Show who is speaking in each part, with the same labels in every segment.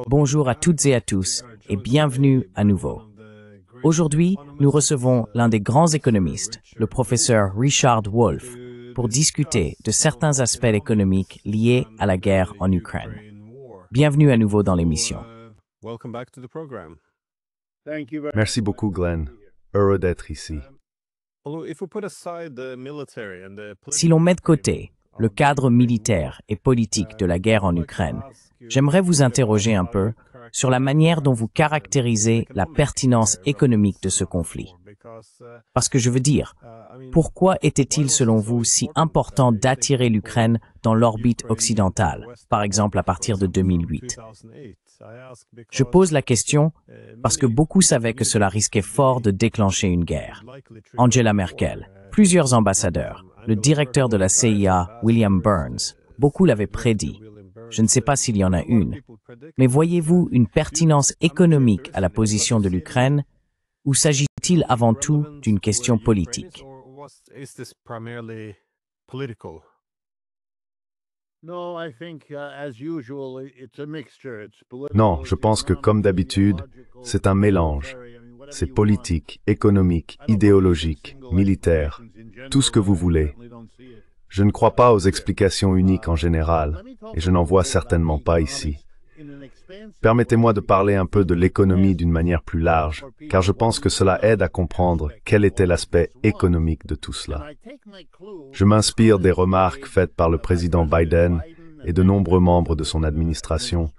Speaker 1: Bonjour à toutes et à tous et bienvenue à nouveau. Aujourd'hui, nous recevons l'un des grands économistes, le professeur Richard Wolff, pour discuter de certains aspects économiques liés à la guerre en Ukraine. Bienvenue à nouveau dans l'émission.
Speaker 2: Merci beaucoup, Glenn. Heureux d'être ici.
Speaker 1: Si l'on met de côté le cadre militaire et politique de la guerre en Ukraine, j'aimerais vous interroger un peu sur la manière dont vous caractérisez la pertinence économique de ce conflit. Parce que je veux dire, pourquoi était-il selon vous si important d'attirer l'Ukraine dans l'orbite occidentale, par exemple à partir de 2008? Je pose la question parce que beaucoup savaient que cela risquait fort de déclencher une guerre. Angela Merkel, plusieurs ambassadeurs, le directeur de la CIA, William Burns, beaucoup l'avaient prédit. Je ne sais pas s'il y en a une. Mais voyez-vous une pertinence économique à la position de l'Ukraine ou s'agit-il avant tout d'une question politique?
Speaker 2: Non, je pense que comme d'habitude, c'est un mélange. C'est politique, économique, idéologique, militaire, tout ce que vous voulez. Je ne crois pas aux explications uniques en général, et je n'en vois certainement pas ici. Permettez-moi de parler un peu de l'économie d'une manière plus large, car je pense que cela aide à comprendre quel était l'aspect économique de tout cela. Je m'inspire des remarques faites par le président Biden et de nombreux membres de son administration,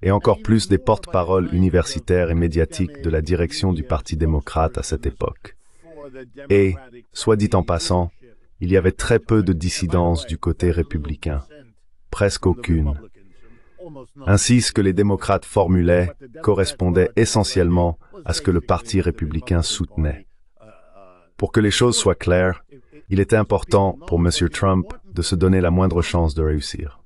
Speaker 2: et encore plus des porte-paroles universitaires et médiatiques de la direction du Parti démocrate à cette époque. Et, soit dit en passant, il y avait très peu de dissidence du côté républicain, presque aucune. Ainsi, ce que les démocrates formulaient correspondait essentiellement à ce que le Parti républicain soutenait. Pour que les choses soient claires, il était important pour M. Trump de se donner la moindre chance de réussir.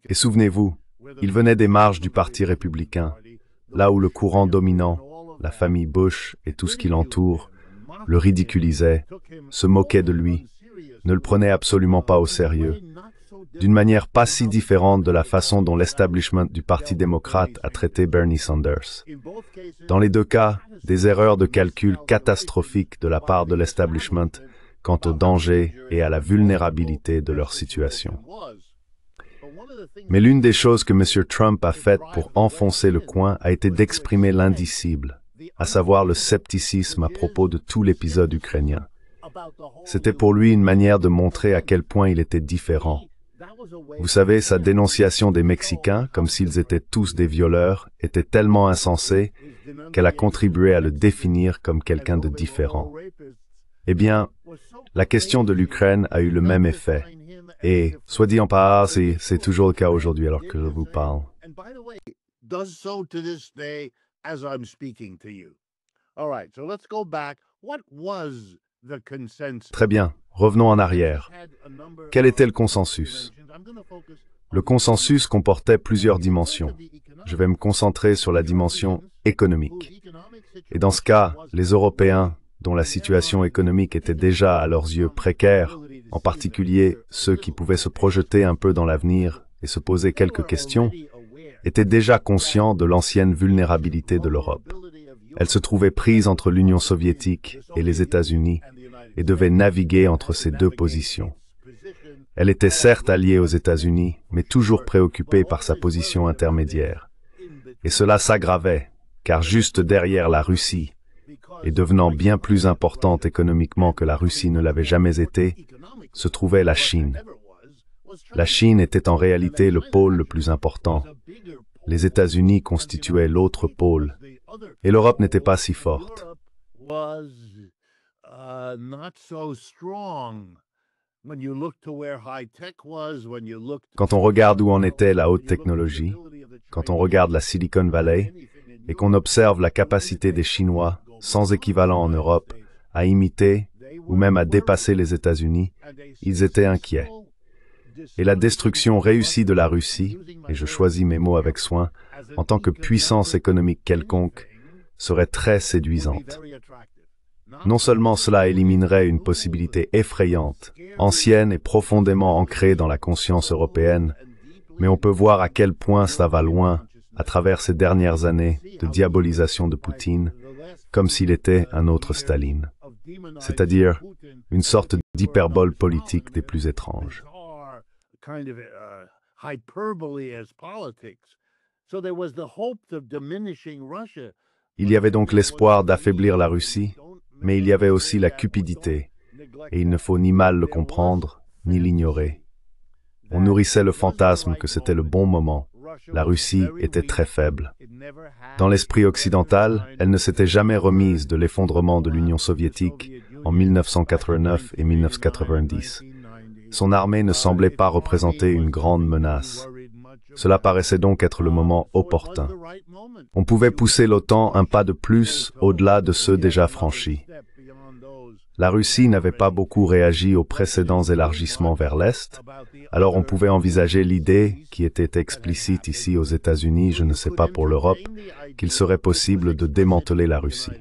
Speaker 2: Et souvenez-vous, il venait des marges du Parti républicain, là où le courant dominant, la famille Bush et tout ce qui l'entoure, le ridiculisait, se moquait de lui, ne le prenait absolument pas au sérieux, d'une manière pas si différente de la façon dont l'establishment du Parti démocrate a traité Bernie Sanders. Dans les deux cas, des erreurs de calcul catastrophiques de la part de l'establishment quant au danger et à la vulnérabilité de leur situation. Mais l'une des choses que M. Trump a faites pour enfoncer le coin a été d'exprimer l'indicible, à savoir le scepticisme à propos de tout l'épisode ukrainien. C'était pour lui une manière de montrer à quel point il était différent. Vous savez, sa dénonciation des Mexicains, comme s'ils étaient tous des violeurs, était tellement insensée qu'elle a contribué à le définir comme quelqu'un de différent. Eh bien, la question de l'Ukraine a eu le même effet. Et, soit dit en passant, c'est toujours le cas aujourd'hui alors que je vous parle. Très bien, revenons en arrière. Quel était le consensus? Le consensus comportait plusieurs dimensions. Je vais me concentrer sur la dimension économique. Et dans ce cas, les Européens, dont la situation économique était déjà à leurs yeux précaire, en particulier ceux qui pouvaient se projeter un peu dans l'avenir et se poser quelques questions, étaient déjà conscients de l'ancienne vulnérabilité de l'Europe. Elle se trouvait prise entre l'Union soviétique et les États-Unis et devait naviguer entre ces deux positions. Elle était certes alliée aux États-Unis, mais toujours préoccupée par sa position intermédiaire. Et cela s'aggravait, car juste derrière la Russie, et devenant bien plus importante économiquement que la Russie ne l'avait jamais été, se trouvait la Chine. La Chine était en réalité le pôle le plus important. Les États-Unis constituaient l'autre pôle, et l'Europe n'était pas si forte. Quand on regarde où en était la haute technologie, quand on regarde la Silicon Valley, et qu'on observe la capacité des Chinois, sans équivalent en Europe, à imiter ou même à dépasser les États-Unis, ils étaient inquiets. Et la destruction réussie de la Russie, et je choisis mes mots avec soin, en tant que puissance économique quelconque, serait très séduisante. Non seulement cela éliminerait une possibilité effrayante, ancienne et profondément ancrée dans la conscience européenne, mais on peut voir à quel point ça va loin à travers ces dernières années de diabolisation de Poutine, comme s'il était un autre Staline, c'est-à-dire une sorte d'hyperbole politique des plus étranges. Il y avait donc l'espoir d'affaiblir la Russie, mais il y avait aussi la cupidité, et il ne faut ni mal le comprendre, ni l'ignorer. On nourrissait le fantasme que c'était le bon moment. La Russie était très faible. Dans l'esprit occidental, elle ne s'était jamais remise de l'effondrement de l'Union soviétique en 1989 et 1990. Son armée ne semblait pas représenter une grande menace. Cela paraissait donc être le moment opportun. On pouvait pousser l'OTAN un pas de plus au-delà de ceux déjà franchis. La Russie n'avait pas beaucoup réagi aux précédents élargissements vers l'Est, alors on pouvait envisager l'idée, qui était explicite ici aux États-Unis, je ne sais pas pour l'Europe, qu'il serait possible de démanteler la Russie.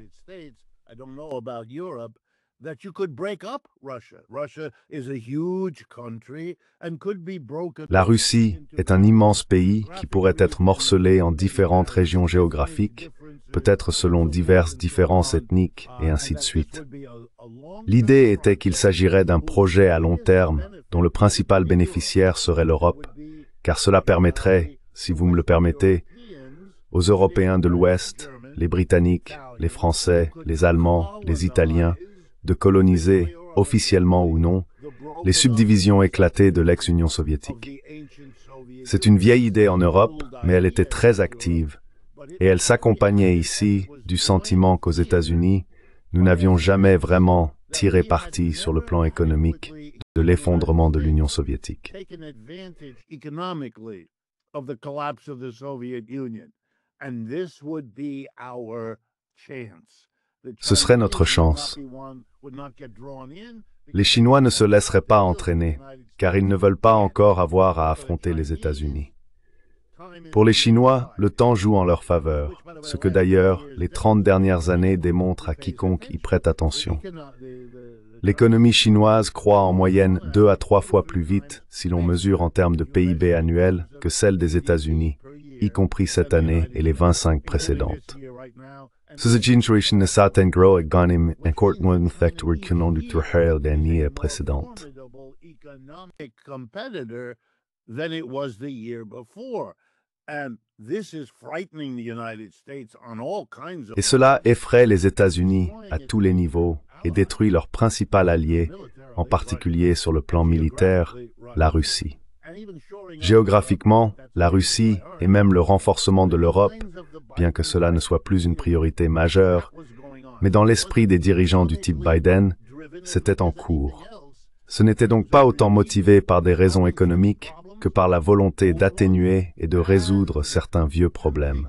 Speaker 2: La Russie est un immense pays qui pourrait être morcelé en différentes régions géographiques, peut-être selon diverses différences ethniques, et ainsi de suite. L'idée était qu'il s'agirait d'un projet à long terme, dont le principal bénéficiaire serait l'Europe, car cela permettrait, si vous me le permettez, aux Européens de l'Ouest, les Britanniques, les Français, les Allemands, les Italiens, de coloniser, officiellement ou non, les subdivisions éclatées de l'ex-Union soviétique. C'est une vieille idée en Europe, mais elle était très active, et elle s'accompagnait ici du sentiment qu'aux États-Unis, nous n'avions jamais vraiment tiré parti sur le plan économique de l'effondrement de l'Union soviétique. Ce serait notre chance. Les Chinois ne se laisseraient pas entraîner, car ils ne veulent pas encore avoir à affronter les États-Unis. Pour les Chinois, le temps joue en leur faveur, ce que d'ailleurs les 30 dernières années démontrent à quiconque y prête attention. L'économie chinoise croît en moyenne 2 à 3 fois plus vite, si l'on mesure en termes de PIB annuel, que celle des États-Unis, y compris cette année et les 25 précédentes. Situation ne s'atteint gros et gagne un court moins facteur que non du tourelle d'année précédente. Et cela effraie les États-Unis à tous les niveaux et détruit leur principal allié, en particulier sur le plan militaire, la Russie. Géographiquement, la Russie et même le renforcement de l'Europe, bien que cela ne soit plus une priorité majeure, mais dans l'esprit des dirigeants du type Biden, c'était en cours. Ce n'était donc pas autant motivé par des raisons économiques que par la volonté d'atténuer et de résoudre certains vieux problèmes,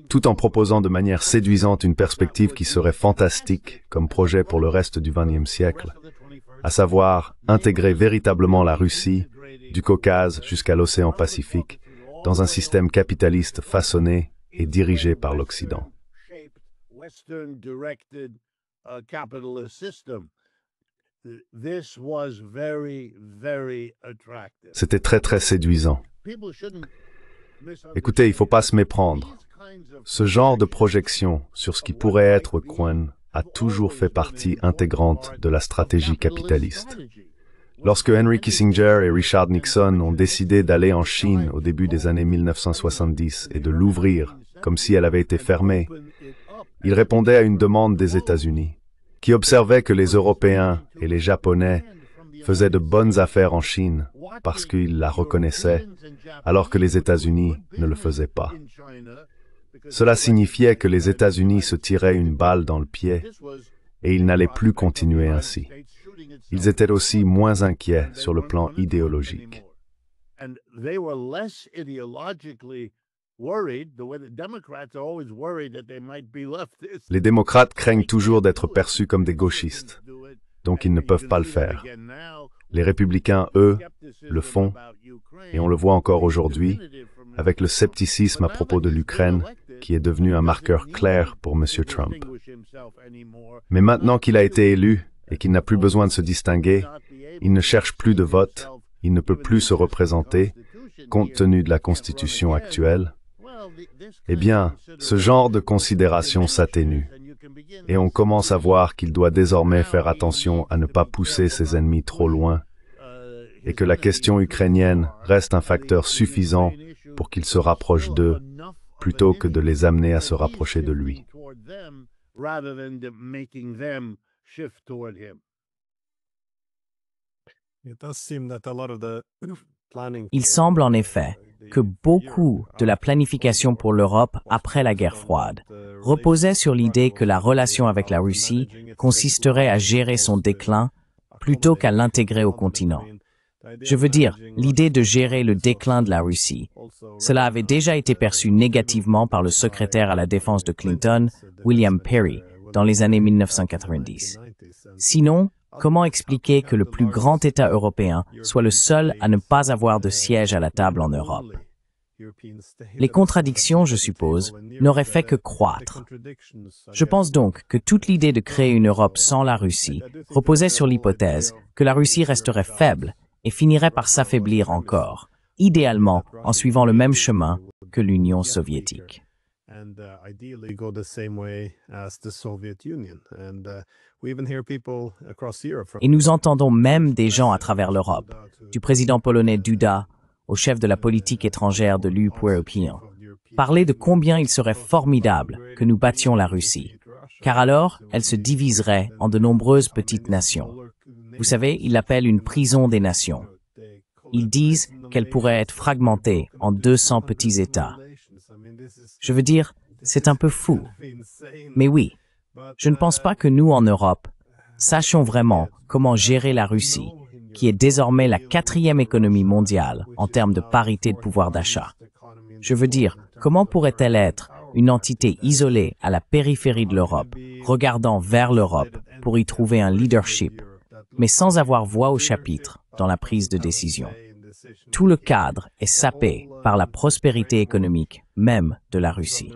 Speaker 2: tout en proposant de manière séduisante une perspective qui serait fantastique comme projet pour le reste du XXe siècle, à savoir intégrer véritablement la Russie, du Caucase jusqu'à l'océan Pacifique, dans un système capitaliste façonné et dirigé par l'Occident. C'était très séduisant. Écoutez, il ne faut pas se méprendre. Ce genre de projection sur ce qui pourrait être Quan a toujours fait partie intégrante de la stratégie capitaliste. Lorsque Henry Kissinger et Richard Nixon ont décidé d'aller en Chine au début des années 1970 et de l'ouvrir comme si elle avait été fermée, ils répondaient à une demande des États-Unis, qui observaient que les Européens et les Japonais faisaient de bonnes affaires en Chine parce qu'ils la reconnaissaient, alors que les États-Unis ne le faisaient pas. Cela signifiait que les États-Unis se tiraient une balle dans le pied et ils n'allaient plus continuer ainsi. Ils étaient aussi moins inquiets sur le plan idéologique. Les démocrates craignent toujours d'être perçus comme des gauchistes, donc ils ne peuvent pas le faire. Les républicains, eux, le font, et on le voit encore aujourd'hui, avec le scepticisme à propos de l'Ukraine qui est devenu un marqueur clair pour M. Trump. Mais maintenant qu'il a été élu et qu'il n'a plus besoin de se distinguer, il ne cherche plus de vote, il ne peut plus se représenter, compte tenu de la Constitution actuelle. Eh bien, ce genre de considération s'atténue, et on commence à voir qu'il doit désormais faire attention à ne pas pousser ses ennemis trop loin, et que la question ukrainienne reste un facteur suffisant pour qu'il se rapproche d'eux, plutôt que de les amener à se rapprocher de lui.
Speaker 1: Il semble en effet que beaucoup de la planification pour l'Europe après la guerre froide reposait sur l'idée que la relation avec la Russie consisterait à gérer son déclin plutôt qu'à l'intégrer au continent. Je veux dire, l'idée de gérer le déclin de la Russie. Cela avait déjà été perçu négativement par le secrétaire à la défense de Clinton, William Perry, dans les années 1990. Sinon, comment expliquer que le plus grand État européen soit le seul à ne pas avoir de siège à la table en Europe? Les contradictions, je suppose, n'auraient fait que croître. Je pense donc que toute l'idée de créer une Europe sans la Russie reposait sur l'hypothèse que la Russie resterait faible et finirait par s'affaiblir encore, idéalement en suivant le même chemin que l'Union soviétique. Et nous entendons même des gens à travers l'Europe, du président polonais Duda au chef de la politique étrangère de l'Union européenne, parler de combien il serait formidable que nous battions la Russie, car alors elle se diviserait en de nombreuses petites nations. Vous savez, ils l'appellent une prison des nations. Ils disent qu'elle pourrait être fragmentée en 200 petits États. Je veux dire, c'est un peu fou. Mais oui, je ne pense pas que nous, en Europe, sachions vraiment comment gérer la Russie, qui est désormais la 4e économie mondiale en termes de parité de pouvoir d'achat. Je veux dire, comment pourrait-elle être une entité isolée à la périphérie de l'Europe, regardant vers l'Europe pour y trouver un leadership, mais sans avoir voix au chapitre dans la prise de décision. Tout le cadre est sapé par la prospérité économique même de la Russie.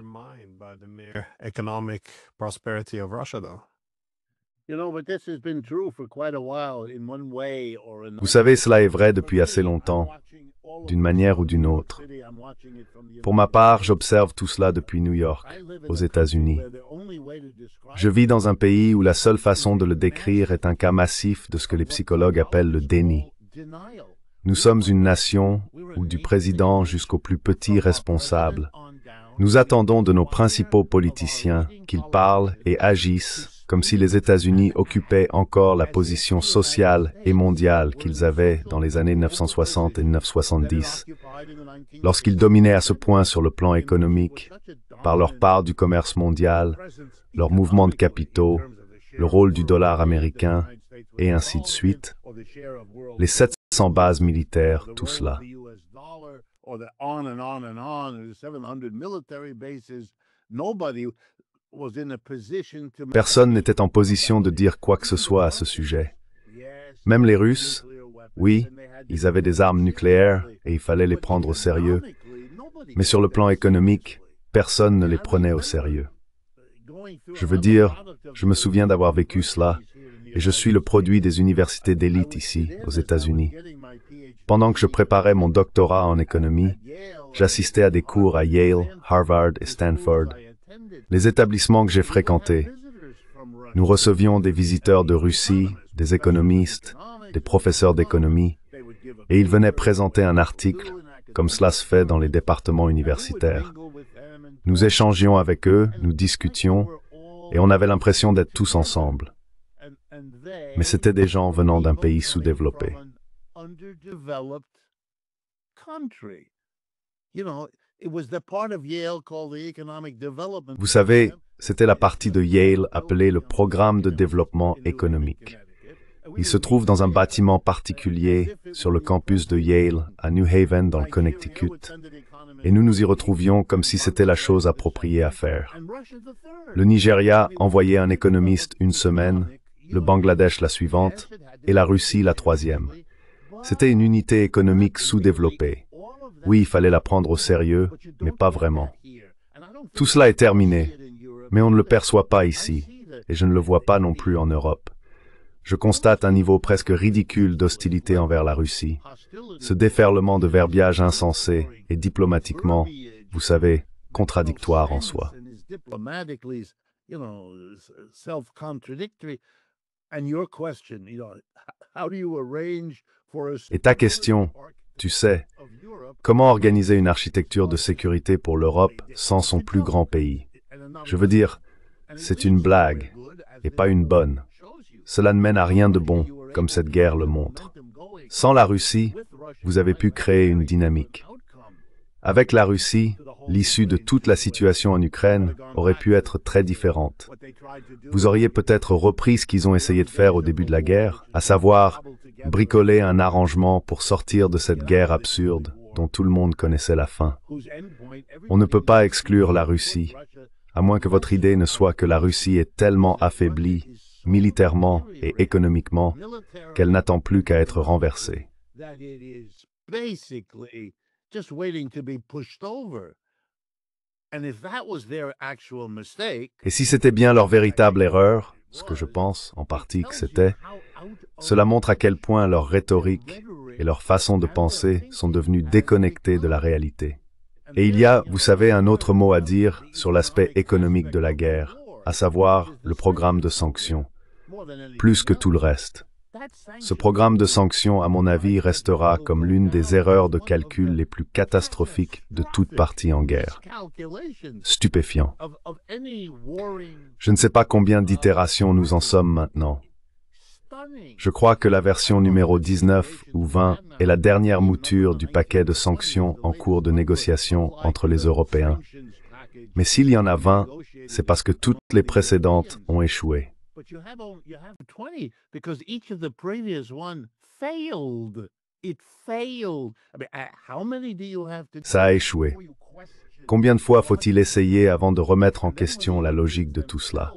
Speaker 2: Vous savez, cela est vrai depuis assez longtemps, d'une manière ou d'une autre. Pour ma part, j'observe tout cela depuis New York, aux États-Unis. Je vis dans un pays où la seule façon de le décrire est un cas massif de ce que les psychologues appellent le déni. Nous sommes une nation où, du président jusqu'au plus petit responsable, nous attendons de nos principaux politiciens qu'ils parlent et agissent comme si les États-Unis occupaient encore la position sociale et mondiale qu'ils avaient dans les années 1960 et 1970, lorsqu'ils dominaient à ce point sur le plan économique, par leur part du commerce mondial, leur mouvement de capitaux, le rôle du dollar américain, et ainsi de suite, les 700 bases militaires, tout cela. Personne n'était en position de dire quoi que ce soit à ce sujet. Même les Russes, oui, ils avaient des armes nucléaires et il fallait les prendre au sérieux. Mais sur le plan économique, personne ne les prenait au sérieux. Je veux dire, je me souviens d'avoir vécu cela, et je suis le produit des universités d'élite ici, aux États-Unis. Pendant que je préparais mon doctorat en économie, j'assistais à des cours à Yale, Harvard et Stanford, les établissements que j'ai fréquentés. Nous recevions des visiteurs de Russie, des économistes, des professeurs d'économie, et ils venaient présenter un article, comme cela se fait dans les départements universitaires. Nous échangions avec eux, nous discutions, et on avait l'impression d'être tous ensemble. Mais c'étaient des gens venant d'un pays sous-développé. Vous savez, c'était la partie de Yale appelée le Programme de développement économique. Il se trouve dans un bâtiment particulier sur le campus de Yale à New Haven dans le Connecticut. Et nous nous y retrouvions comme si c'était la chose appropriée à faire. Le Nigeria envoyait un économiste une semaine, le Bangladesh la suivante et la Russie la troisième. C'était une unité économique sous-développée. Oui, il fallait la prendre au sérieux, mais pas vraiment. Tout cela est terminé, mais on ne le perçoit pas ici, et je ne le vois pas non plus en Europe. Je constate un niveau presque ridicule d'hostilité envers la Russie. Ce déferlement de verbiage insensé et diplomatiquement, vous savez, contradictoire en soi. Et ta question, tu sais, comment organiser une architecture de sécurité pour l'Europe sans son plus grand pays? Je veux dire, c'est une blague, et pas une bonne. Cela ne mène à rien de bon, comme cette guerre le montre. Sans la Russie, vous avez pu créer une dynamique. Avec la Russie, l'issue de toute la situation en Ukraine aurait pu être très différente. Vous auriez peut-être repris ce qu'ils ont essayé de faire au début de la guerre, à savoir bricoler un arrangement pour sortir de cette guerre absurde dont tout le monde connaissait la fin. On ne peut pas exclure la Russie, à moins que votre idée ne soit que la Russie est tellement affaiblie, militairement et économiquement, qu'elle n'attend plus qu'à être renversée. Et si c'était bien leur véritable erreur, ce que je pense en partie que c'était, cela montre à quel point leur rhétorique et leur façon de penser sont devenus déconnectés de la réalité. Et il y a, vous savez, un autre mot à dire sur l'aspect économique de la guerre, à savoir le programme de sanctions, plus que tout le reste. Ce programme de sanctions, à mon avis, restera comme l'une des erreurs de calcul les plus catastrophiques de toute partie en guerre. Stupéfiant. Je ne sais pas combien d'itérations nous en sommes maintenant. Je crois que la version numéro 19 ou 20 est la dernière mouture du paquet de sanctions en cours de négociation entre les Européens. Mais s'il y en a 20, c'est parce que toutes les précédentes ont échoué. Ça a échoué. Combien de fois faut-il essayer avant de remettre en question la logique de tout cela?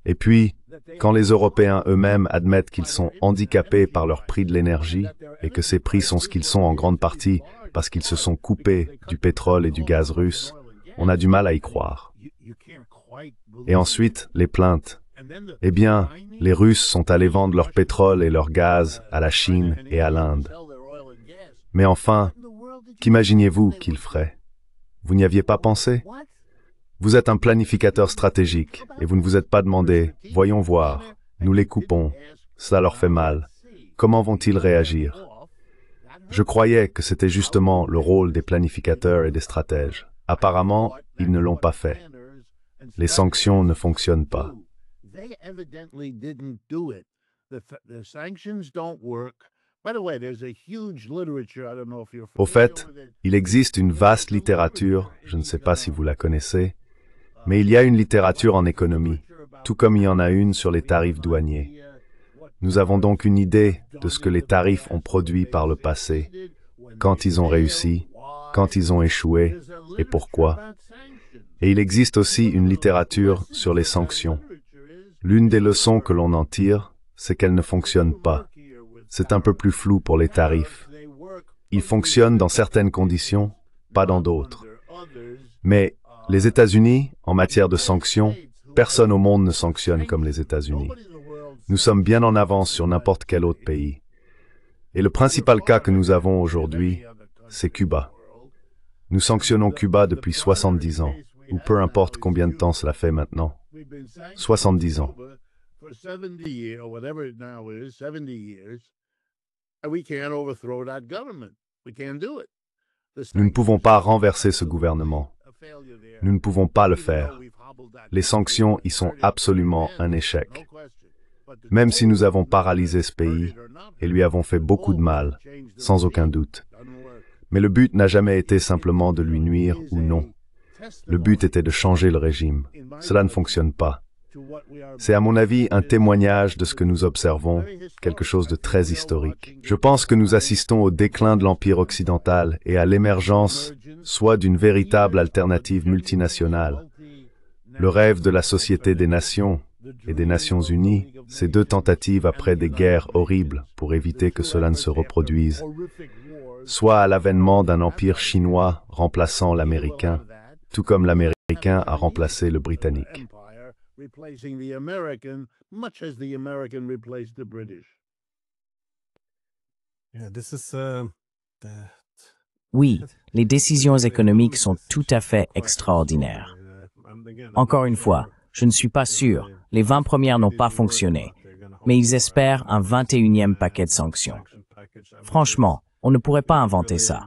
Speaker 2: Et puis, quand les Européens eux-mêmes admettent qu'ils sont handicapés par leur prix de l'énergie et que ces prix sont ce qu'ils sont en grande partie parce qu'ils se sont coupés du pétrole et du gaz russe, on a du mal à y croire. Et ensuite, les plaintes. Eh bien, les Russes sont allés vendre leur pétrole et leur gaz à la Chine et à l'Inde. Mais enfin, qu'imaginiez-vous qu'ils feraient? Vous n'y aviez pas pensé? Vous êtes un planificateur stratégique et vous ne vous êtes pas demandé, voyons voir, nous les coupons, cela leur fait mal. Comment vont-ils réagir? Je croyais que c'était justement le rôle des planificateurs et des stratèges. Apparemment, ils ne l'ont pas fait. Les sanctions ne fonctionnent pas. Au fait, il existe une vaste littérature, je ne sais pas si vous la connaissez, mais il y a une littérature en économie, tout comme il y en a une sur les tarifs douaniers. Nous avons donc une idée de ce que les tarifs ont produit par le passé, quand ils ont réussi, quand ils ont échoué et pourquoi. Et il existe aussi une littérature sur les sanctions. L'une des leçons que l'on en tire, c'est qu'elles ne fonctionnent pas. C'est un peu plus flou pour les tarifs. Ils fonctionnent dans certaines conditions, pas dans d'autres. Mais les États-Unis, en matière de sanctions, personne au monde ne sanctionne comme les États-Unis. Nous sommes bien en avance sur n'importe quel autre pays. Et le principal cas que nous avons aujourd'hui, c'est Cuba. Nous sanctionnons Cuba depuis 70 ans, ou peu importe combien de temps cela fait maintenant. 70 ans. Nous ne pouvons pas renverser ce gouvernement. Nous ne pouvons pas le faire. Les sanctions y sont absolument un échec. Même si nous avons paralysé ce pays et lui avons fait beaucoup de mal, sans aucun doute. Mais le but n'a jamais été simplement de lui nuire ou non. Le but était de changer le régime. Cela ne fonctionne pas. C'est à mon avis un témoignage de ce que nous observons, quelque chose de très historique. Je pense que nous assistons au déclin de l'Empire occidental et à l'émergence soit d'une véritable alternative multinationale. Le rêve de la Société des Nations et des Nations Unies, ces deux tentatives après des guerres horribles pour éviter que cela ne se reproduise, soit à l'avènement d'un empire chinois remplaçant l'américain, tout comme l'Américain a remplacé le Britannique.
Speaker 1: Oui, les décisions économiques sont tout à fait extraordinaires. Encore une fois, je ne suis pas sûr, les 20 premières n'ont pas fonctionné, mais ils espèrent un 21e paquet de sanctions. Franchement, on ne pourrait pas inventer ça.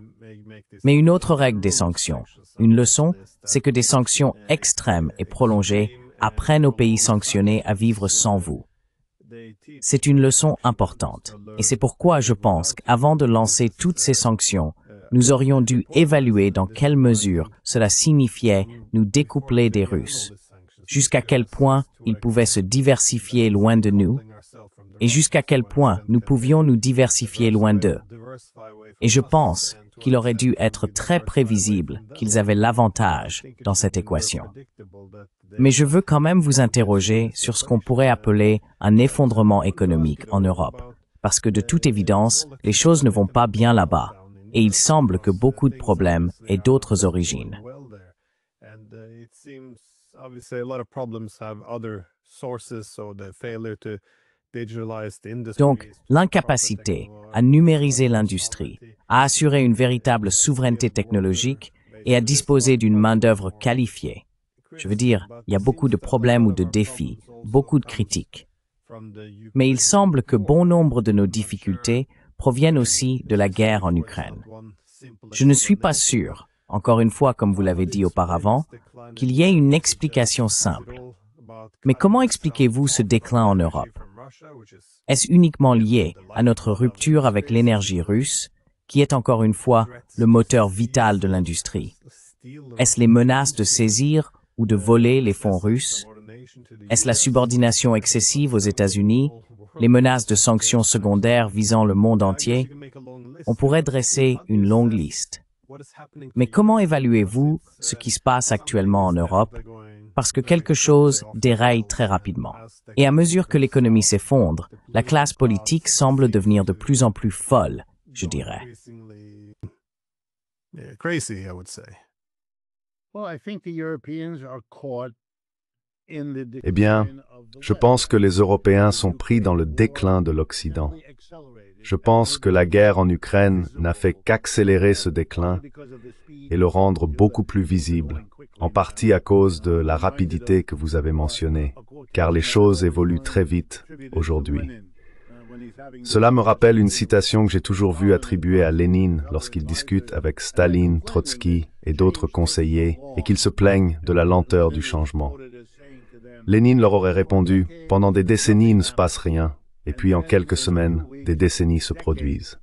Speaker 1: Mais une autre règle des sanctions, une leçon, c'est que des sanctions extrêmes et prolongées apprennent aux pays sanctionnés à vivre sans vous. C'est une leçon importante, et c'est pourquoi je pense qu'avant de lancer toutes ces sanctions, nous aurions dû évaluer dans quelle mesure cela signifiait nous découpler des Russes, jusqu'à quel point ils pouvaient se diversifier loin de nous, et jusqu'à quel point nous pouvions nous diversifier loin d'eux. Et je pense qu'il aurait dû être très prévisible qu'ils avaient l'avantage dans cette équation. Mais je veux quand même vous interroger sur ce qu'on pourrait appeler un effondrement économique en Europe, parce que de toute évidence, les choses ne vont pas bien là-bas, et il semble que beaucoup de problèmes aient d'autres origines. Donc, l'incapacité à numériser l'industrie, à assurer une véritable souveraineté technologique et à disposer d'une main-d'œuvre qualifiée. Je veux dire, il y a beaucoup de problèmes ou de défis, beaucoup de critiques. Mais il semble que bon nombre de nos difficultés proviennent aussi de la guerre en Ukraine. Je ne suis pas sûr, encore une fois comme vous l'avez dit auparavant, qu'il y ait une explication simple. Mais comment expliquez-vous ce déclin en Europe? Est-ce uniquement lié à notre rupture avec l'énergie russe, qui est encore une fois le moteur vital de l'industrie? Est-ce les menaces de saisir ou de voler les fonds russes? Est-ce la subordination excessive aux États-Unis, les menaces de sanctions secondaires visant le monde entier? On pourrait dresser une longue liste. Mais comment évaluez-vous ce qui se passe actuellement en Europe? Parce que quelque chose déraille très rapidement. Et à mesure que l'économie s'effondre, la classe politique semble devenir de plus en plus folle, je dirais.
Speaker 2: Eh bien, je pense que les Européens sont pris dans le déclin de l'Occident. Je pense que la guerre en Ukraine n'a fait qu'accélérer ce déclin et le rendre beaucoup plus visible, en partie à cause de la rapidité que vous avez mentionnée, car les choses évoluent très vite aujourd'hui. Cela me rappelle une citation que j'ai toujours vue attribuée à Lénine lorsqu'il discute avec Staline, Trotsky et d'autres conseillers et qu'ils se plaignent de la lenteur du changement. Lénine leur aurait répondu « Pendant des décennies, il ne se passe rien, et puis en quelques semaines, des décennies se produisent. »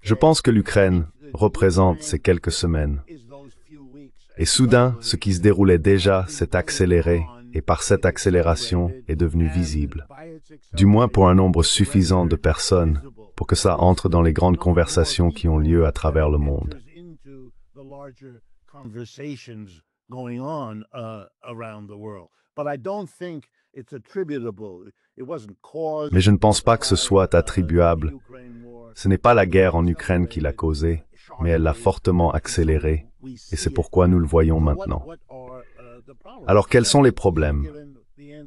Speaker 2: Je pense que l'Ukraine représente ces quelques semaines. Et soudain, ce qui se déroulait déjà s'est accéléré, et par cette accélération est devenu visible. Du moins pour un nombre suffisant de personnes, pour que ça entre dans les grandes conversations qui ont lieu à travers le monde. Mais je ne pense pas que ce soit attribuable. Ce n'est pas la guerre en Ukraine qui l'a causée, mais elle l'a fortement accélérée, et c'est pourquoi nous le voyons maintenant. Alors quels sont les problèmes?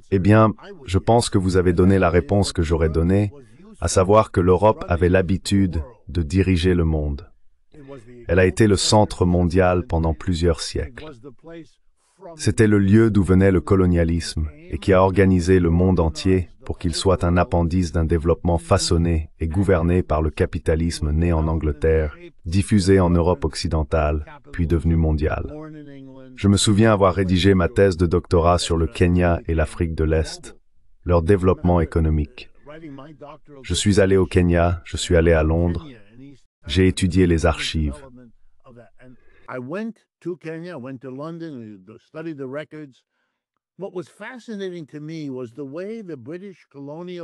Speaker 2: Eh bien, je pense que vous avez donné la réponse que j'aurais donnée, à savoir que l'Europe avait l'habitude de diriger le monde. Elle a été le centre mondial pendant plusieurs siècles. C'était le lieu d'où venait le colonialisme et qui a organisé le monde entier pour qu'il soit un appendice d'un développement façonné et gouverné par le capitalisme né en Angleterre, diffusé en Europe occidentale, puis devenu mondial. Je me souviens avoir rédigé ma thèse de doctorat sur le Kenya et l'Afrique de l'Est, leur développement économique. Je suis allé au Kenya, je suis allé à Londres, j'ai étudié les archives.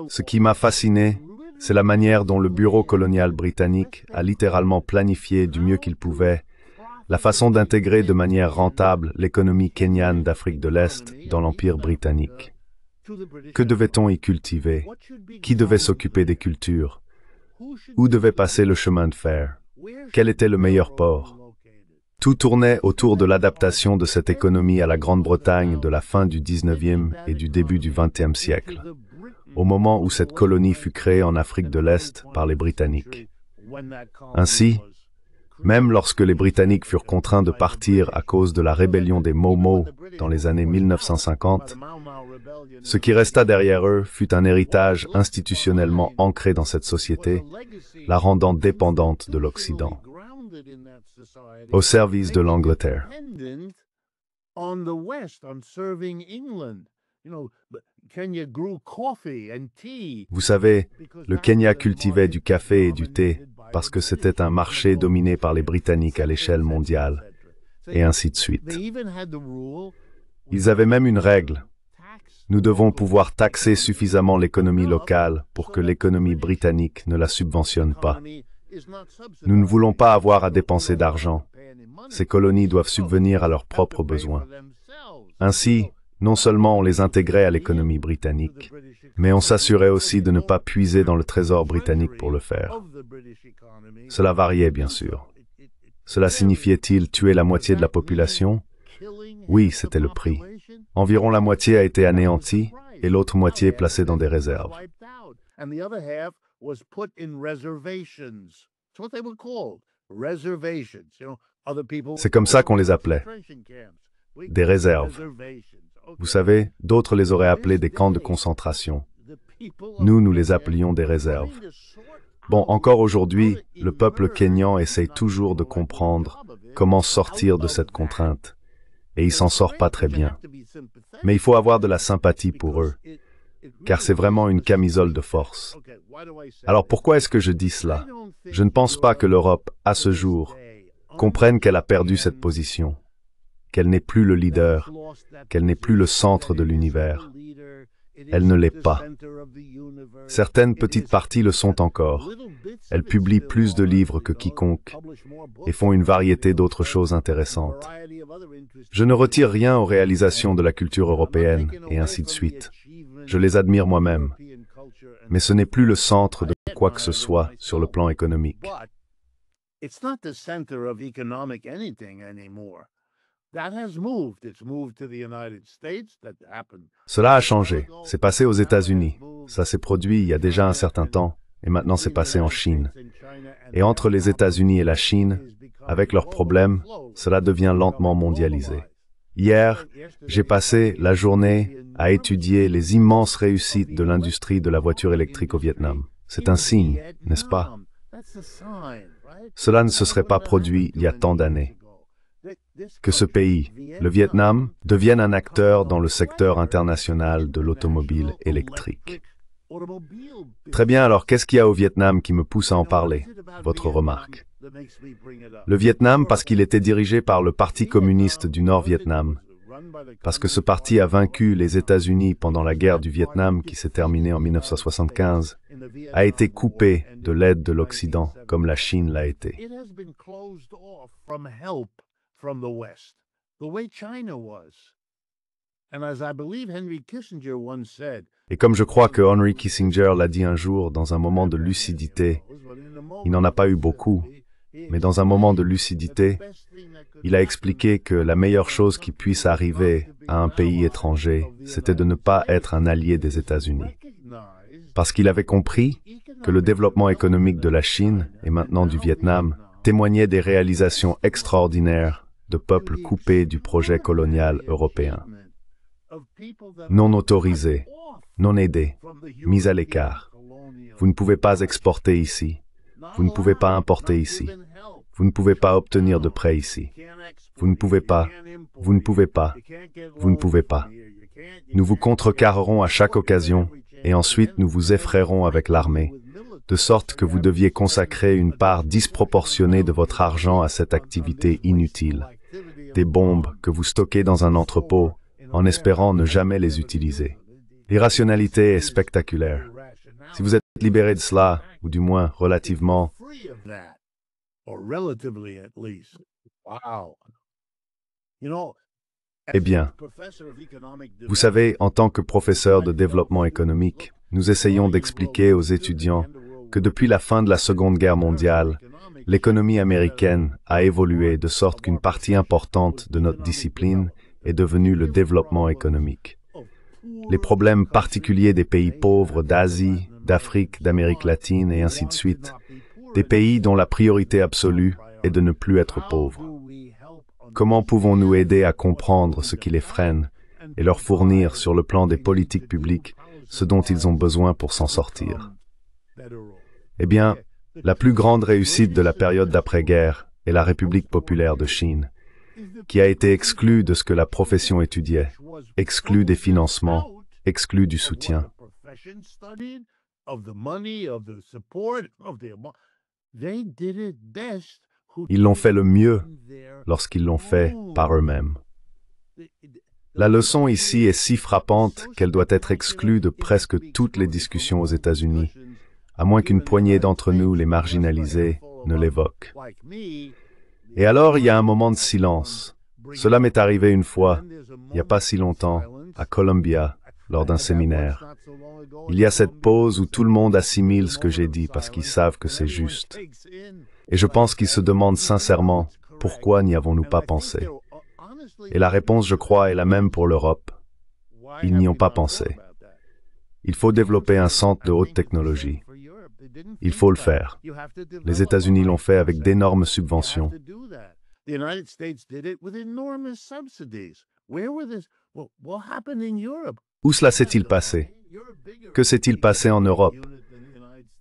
Speaker 2: Ce qui m'a fasciné, c'est la manière dont le bureau colonial britannique a littéralement planifié du mieux qu'il pouvait la façon d'intégrer de manière rentable l'économie kenyane d'Afrique de l'Est dans l'Empire britannique. Que devait-on y cultiver? Qui devait s'occuper des cultures? Où devait passer le chemin de fer? Quel était le meilleur port? Tout tournait autour de l'adaptation de cette économie à la Grande-Bretagne de la fin du 19e et du début du 20e siècle, au moment où cette colonie fut créée en Afrique de l'Est par les Britanniques. Ainsi, même lorsque les Britanniques furent contraints de partir à cause de la rébellion des Mau dans les années 1950, ce qui resta derrière eux fut un héritage institutionnellement ancré dans cette société, la rendant dépendante de l'Occident, au service de l'Angleterre. Vous savez, le Kenya cultivait du café et du thé parce que c'était un marché dominé par les Britanniques à l'échelle mondiale, et ainsi de suite. Ils avaient même une règle. Nous devons pouvoir taxer suffisamment l'économie locale pour que l'économie britannique ne la subventionne pas. Nous ne voulons pas avoir à dépenser d'argent. Ces colonies doivent subvenir à leurs propres besoins. Ainsi, non seulement on les intégrait à l'économie britannique, mais on s'assurait aussi de ne pas puiser dans le trésor britannique pour le faire. Cela variait, bien sûr. Cela signifiait-il tuer la moitié de la population? Oui, c'était le prix. Environ la moitié a été anéantie et l'autre moitié placée dans des réserves. C'est comme ça qu'on les appelait, des réserves. Vous savez, d'autres les auraient appelés des camps de concentration. Nous les appelions des réserves. Bon, encore aujourd'hui, le peuple kényan essaye toujours de comprendre comment sortir de cette contrainte, et il s'en sort pas très bien. Mais il faut avoir de la sympathie pour eux, car c'est vraiment une camisole de force. Alors pourquoi est-ce que je dis cela? Je ne pense pas que l'Europe, à ce jour, comprenne qu'elle a perdu cette position, qu'elle n'est plus le leader, qu'elle n'est plus le centre de l'univers. Elle ne l'est pas. Certaines petites parties le sont encore. Elles publient plus de livres que quiconque et font une variété d'autres choses intéressantes. Je ne retire rien aux réalisations de la culture européenne et ainsi de suite. Je les admire moi-même. Mais ce n'est plus le centre de quoi que ce soit sur le plan économique. Cela a changé. C'est passé aux États-Unis. Ça s'est produit il y a déjà un certain temps, et maintenant c'est passé en Chine. Et entre les États-Unis et la Chine, avec leurs problèmes, cela devient lentement mondialisé. Hier, j'ai passé la journée à étudier les immenses réussites de l'industrie de la voiture électrique au Vietnam. C'est un signe, n'est-ce pas? Cela ne se serait pas produit il y a tant d'années. Que ce pays, le Vietnam, devienne un acteur dans le secteur international de l'automobile électrique. Très bien, alors qu'est-ce qu'il y a au Vietnam qui me pousse à en parler? Votre remarque. Le Vietnam parce qu'il était dirigé par le Parti communiste du Nord-Vietnam, parce que ce parti a vaincu les États-Unis pendant la guerre du Vietnam qui s'est terminée en 1975, a été coupé de l'aide de l'Occident comme la Chine l'a été. Et comme je crois que Henry Kissinger l'a dit un jour dans un moment de lucidité, il n'en a pas eu beaucoup, mais dans un moment de lucidité, il a expliqué que la meilleure chose qui puisse arriver à un pays étranger, c'était de ne pas être un allié des États-Unis. Parce qu'il avait compris que le développement économique de la Chine et maintenant du Vietnam témoignait des réalisations extraordinaires de peuples coupés du projet colonial européen. Non autorisés, non aidés, mis à l'écart. Vous ne pouvez pas exporter ici. Vous ne pouvez pas importer ici. Vous ne pouvez pas obtenir de prêts ici. Vous ne pouvez pas. Vous ne pouvez pas. Vous ne pouvez pas. Nous vous contrecarrerons à chaque occasion et ensuite nous vous effrayerons avec l'armée, de sorte que vous deviez consacrer une part disproportionnée de votre argent à cette activité inutile. Des bombes que vous stockez dans un entrepôt en espérant ne jamais les utiliser. L'irrationalité est spectaculaire. Si vous êtes libéré de cela, ou du moins relativement, eh bien, vous savez, en tant que professeur de développement économique, nous essayons d'expliquer aux étudiants que depuis la fin de la Seconde Guerre mondiale, l'économie américaine a évolué de sorte qu'une partie importante de notre discipline est devenue le développement économique. Les problèmes particuliers des pays pauvres d'Asie, d'Afrique, d'Amérique latine et ainsi de suite, des pays dont la priorité absolue est de ne plus être pauvres. Comment pouvons-nous aider à comprendre ce qui les freine et leur fournir sur le plan des politiques publiques ce dont ils ont besoin pour s'en sortir? Eh bien, la plus grande réussite de la période d'après-guerre est la République populaire de Chine, qui a été exclue de ce que la profession étudiait, exclue des financements, exclue du soutien. Ils l'ont fait le mieux lorsqu'ils l'ont fait par eux-mêmes. La leçon ici est si frappante qu'elle doit être exclue de presque toutes les discussions aux États-Unis, à moins qu'une poignée d'entre nous, les marginalisés, ne l'évoque. Et alors, il y a un moment de silence. Cela m'est arrivé une fois, il n'y a pas si longtemps, à Columbia, lors d'un séminaire. Il y a cette pause où tout le monde assimile ce que j'ai dit parce qu'ils savent que c'est juste. Et je pense qu'ils se demandent sincèrement, pourquoi n'y avons-nous pas pensé? Et la réponse, je crois, est la même pour l'Europe. Ils n'y ont pas pensé. Il faut développer un centre de haute technologie. Il faut le faire. Les États-Unis l'ont fait avec d'énormes subventions. Où cela s'est-il passé? Que s'est-il passé en Europe?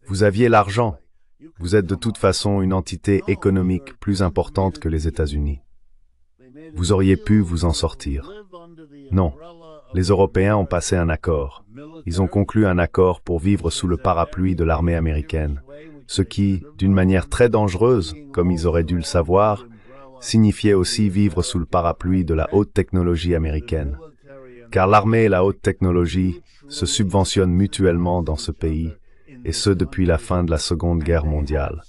Speaker 2: Vous aviez l'argent. Vous êtes de toute façon une entité économique plus importante que les États-Unis. Vous auriez pu vous en sortir. Non. Les Européens ont passé un accord. Ils ont conclu un accord pour vivre sous le parapluie de l'armée américaine, ce qui, d'une manière très dangereuse, comme ils auraient dû le savoir, signifiait aussi vivre sous le parapluie de la haute technologie américaine. Car l'armée et la haute technologie se subventionnent mutuellement dans ce pays, et ce depuis la fin de la Seconde Guerre mondiale.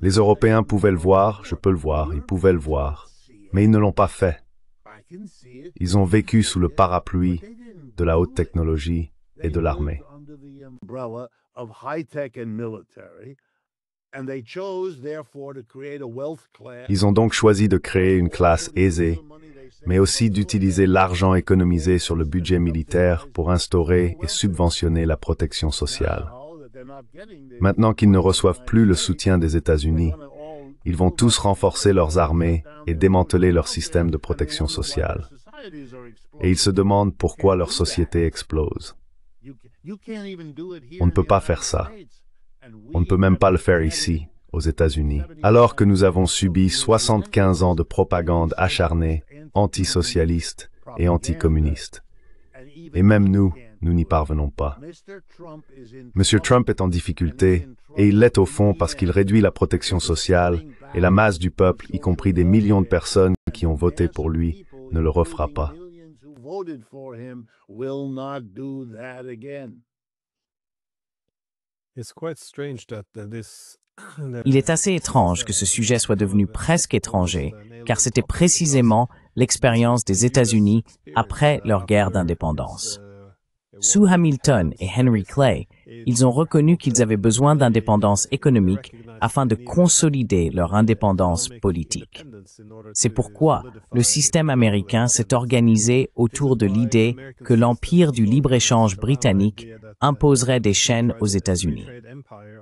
Speaker 2: Les Européens pouvaient le voir, je peux le voir, ils pouvaient le voir, mais ils ne l'ont pas fait. Ils ont vécu sous le parapluie de la haute technologie et de l'armée. Ils ont donc choisi de créer une classe aisée, mais aussi d'utiliser l'argent économisé sur le budget militaire pour instaurer et subventionner la protection sociale. Maintenant qu'ils ne reçoivent plus le soutien des États-Unis, ils vont tous renforcer leurs armées et démanteler leur système de protection sociale. Et ils se demandent pourquoi leur société explose. On ne peut pas faire ça. On ne peut même pas le faire ici, aux États-Unis, alors que nous avons subi 75 ans de propagande acharnée, antisocialiste et anticommuniste. Et même nous n'y parvenons pas. M. Trump est en difficulté, et il l'est au fond parce qu'il réduit la protection sociale, et la masse du peuple, y compris des millions de personnes qui ont voté pour lui, ne le refera pas.
Speaker 1: Il est assez étrange que ce sujet soit devenu presque étranger, car c'était précisément l'expérience des États-Unis après leur guerre d'indépendance. Sous Hamilton et Henry Clay, ils ont reconnu qu'ils avaient besoin d'indépendance économique afin de consolider leur indépendance politique. C'est pourquoi le système américain s'est organisé autour de l'idée que l'empire du libre-échange britannique imposerait des chaînes aux États-Unis.